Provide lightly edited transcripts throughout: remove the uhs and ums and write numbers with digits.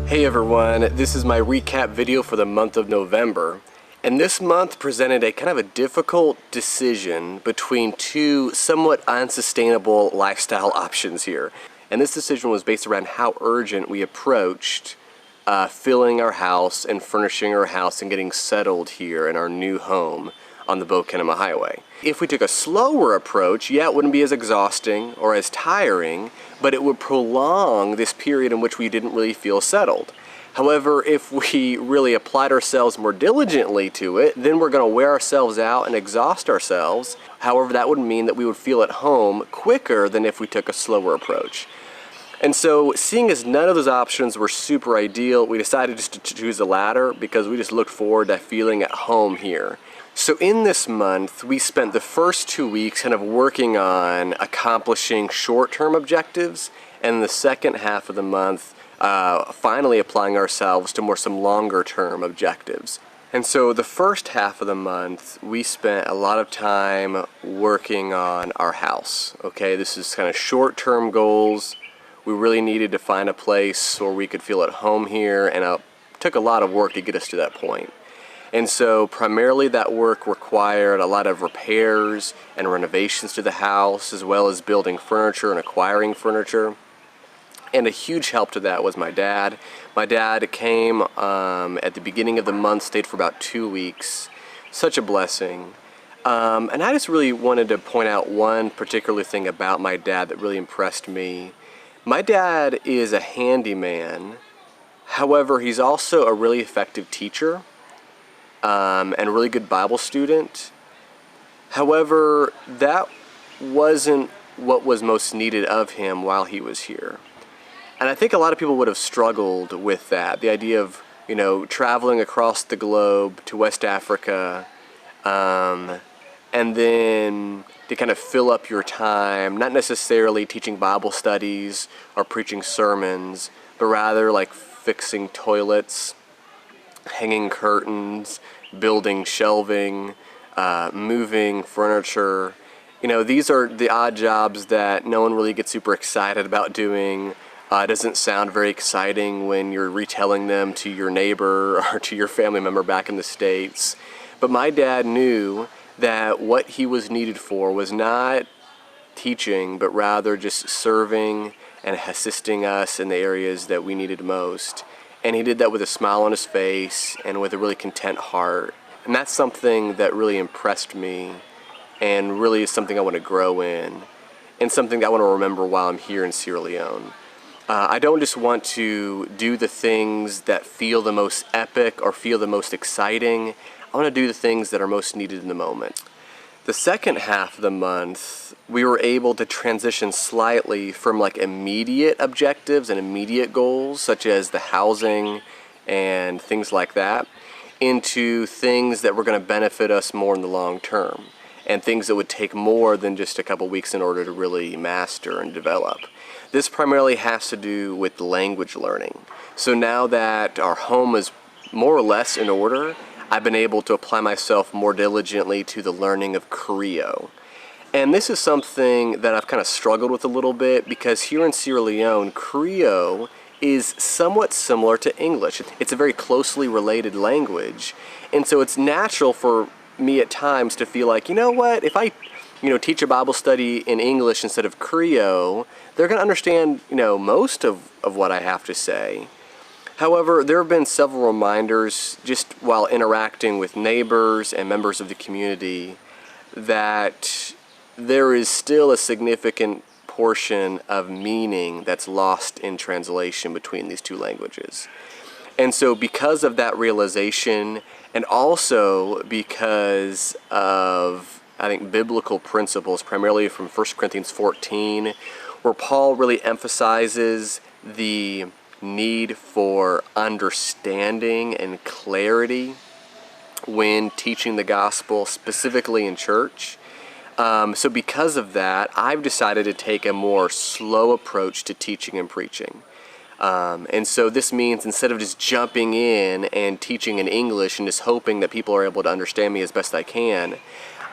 Hey everyone, this is my recap video for the month of November. And this month presented a kind of a difficult decision between two somewhat unsustainable lifestyle options here. And this decision was based around how urgent we approached filling our house and furnishing our house and getting settled here in our new home on the Bokenema Highway. If we took a slower approach, yeah, it wouldn't be as exhausting or as tiring, but it would prolong this period in which we didn't really feel settled. However, if we really applied ourselves more diligently to it, then we're going to wear ourselves out and exhaust ourselves. However, that would mean that we would feel at home quicker than if we took a slower approach. And so, seeing as none of those options were super ideal, we decided just to choose the latter because we just looked forward to feeling at home here. So in this month, we spent the first 2 weeks kind of working on accomplishing short-term objectives, and the second half of the month, finally applying ourselves to some longer-term objectives. And so the first half of the month, we spent a lot of time working on our house. Okay, this is kind of short-term goals. We really needed to find a place where we could feel at home here, and it took a lot of work to get us to that point. And so primarily that work required a lot of repairs and renovations to the house, as well as building furniture and acquiring furniture. And a huge help to that was my dad. My dad came at the beginning of the month, stayed for about 2 weeks. Such a blessing. And I just really wanted to point out one particular thing about my dad that really impressed me. My dad is a handyman. However, he's also a really effective teacher. And a really good Bible student. However, that wasn't what was most needed of him while he was here. And I think a lot of people would have struggled with that. The idea of, traveling across the globe to West Africa, and then to kind of fill up your time, not necessarily teaching Bible studies or preaching sermons, but rather like fixing toilets, hanging curtains, building shelving, moving furniture. These are the odd jobs that no one really gets super excited about doing. It doesn't sound very exciting when you're retelling them to your neighbor or to your family member back in the States. But my dad knew that what he was needed for was not teaching, but rather just serving and assisting us in the areas that we needed most. And he did that with a smile on his face and with a really content heart. And that's something that really impressed me and really is something I want to grow in and something that I want to remember while I'm here in Sierra Leone. I don't just want to do the things that feel the most epic or feel the most exciting. I want to do the things that are most needed in the moment. The second half of the month, we were able to transition slightly from like immediate objectives and immediate goals, such as the housing and things like that, into things that were going to benefit us more in the long term, and things that would take more than just a couple weeks in order to really master and develop. This primarily has to do with language learning. So now that our home is more or less in order, I've been able to apply myself more diligently to the learning of Creole. And this is something that I've kind of struggled with a little bit because here in Sierra Leone, Creole is somewhat similar to English. It's a very closely related language. And so it's natural for me at times to feel like, if I teach a Bible study in English instead of Creole, they're going to understand, most of what I have to say. However, there have been several reminders just while interacting with neighbors and members of the community that there is still a significant portion of meaning that's lost in translation between these two languages. And so because of that realization, and also because of, I think, biblical principles, primarily from 1 Corinthians 14, where Paul really emphasizes the need for understanding and clarity when teaching the gospel, specifically in church. So because of that, I've decided to take a more slow approach to teaching and preaching. And so this means instead of just jumping in and teaching in English and just hoping that people are able to understand me as best I can,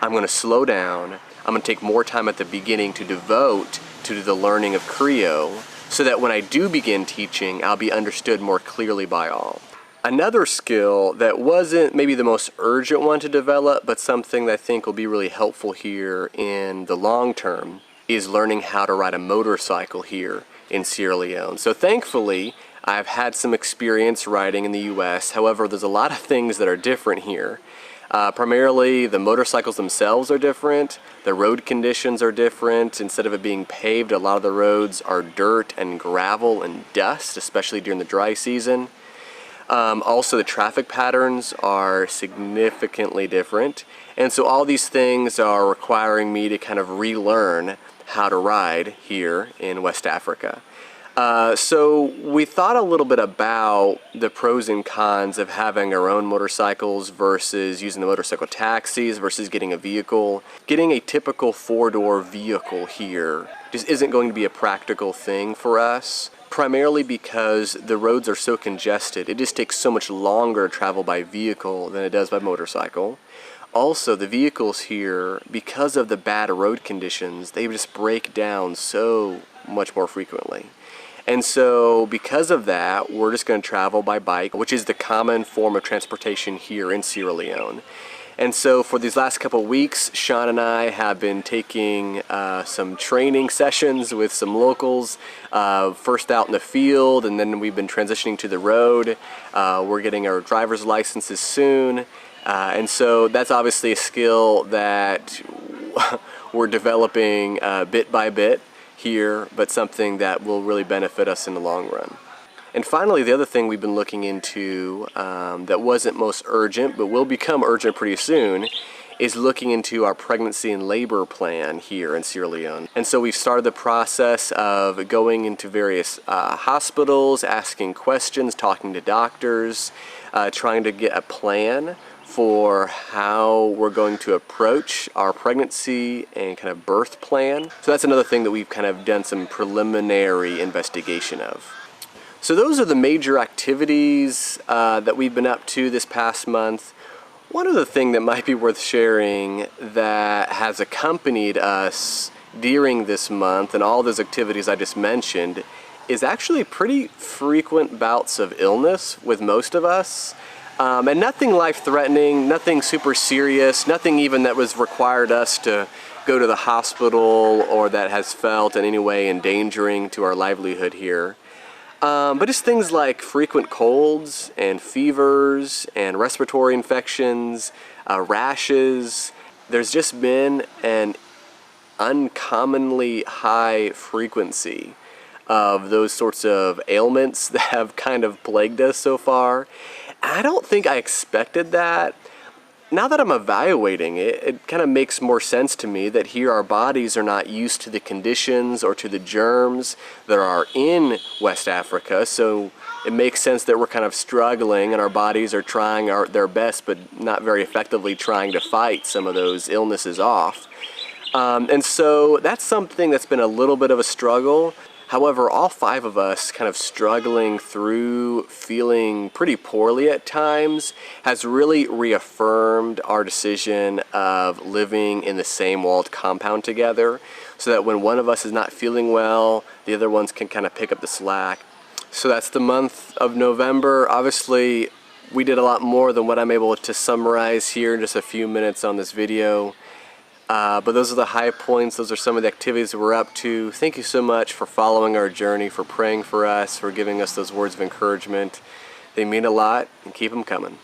I'm going to slow down. I'm going to take more time at the beginning to devote to the learning of Creole so that when I do begin teaching, I'll be understood more clearly by all. Another skill that wasn't maybe the most urgent one to develop, but something that I think will be really helpful here in the long term, is learning how to ride a motorcycle here in Sierra Leone. So thankfully, I've had some experience riding in the US. However, there's a lot of things that are different here. Primarily, the motorcycles themselves are different. The road conditions are different. Instead of it being paved, a lot of the roads are dirt and gravel and dust, especially during the dry season. Also, the traffic patterns are significantly different. And so all these things are requiring me to kind of relearn how to ride here in West Africa. So we thought a little bit about the pros and cons of having our own motorcycles versus using the motorcycle taxis versus getting a vehicle. Getting a typical four-door vehicle here just isn't going to be a practical thing for us, primarily because the roads are so congested. It just takes so much longer to travel by vehicle than it does by motorcycle. Also, the vehicles here, because of the bad road conditions, they just break down so much more frequently. And so because of that, we're just going to travel by bike, which is the common form of transportation here in Sierra Leone. And so for these last couple of weeks, Sean and I have been taking some training sessions with some locals, first out in the field, and then we've been transitioning to the road. We're getting our driver's licenses soon. And so that's obviously a skill that we're developing bit by bit here, but something that will really benefit us in the long run. And finally, the other thing we've been looking into that wasn't most urgent, but will become urgent pretty soon, is looking into our pregnancy and labor plan here in Sierra Leone. And so we've started the process of going into various hospitals, asking questions, talking to doctors, trying to get a plan for how we're going to approach our pregnancy and kind of birth plan. So that's another thing that we've kind of done some preliminary investigation of. So those are the major activities that we've been up to this past month. One other thing that might be worth sharing that has accompanied us during this month and all those activities I just mentioned is actually pretty frequent bouts of illness with most of us. And nothing life-threatening, nothing super serious, nothing even that was required us to go to the hospital or that has felt in any way endangering to our livelihood here. But just things like frequent colds and fevers and respiratory infections, rashes. There's just been an uncommonly high frequency of those sorts of ailments that have kind of plagued us so far. I don't think I expected that. Now that I'm evaluating it, it kind of makes more sense to me that here our bodies are not used to the conditions or to the germs that are in West Africa, so it makes sense that we're kind of struggling and our bodies are trying their best but not very effectively trying to fight some of those illnesses off. And so that's something that's been a little bit of a struggle. However, all five of us kind of struggling through feeling pretty poorly at times has really reaffirmed our decision of living in the same walled compound together so that when one of us is not feeling well, the other ones can kind of pick up the slack. So that's the month of November. Obviously, we did a lot more than what I'm able to summarize here in just a few minutes on this video. But those are the high points. Those are some of the activities that we're up to. Thank you so much for following our journey, for praying for us, for giving us those words of encouragement. They mean a lot, and keep them coming.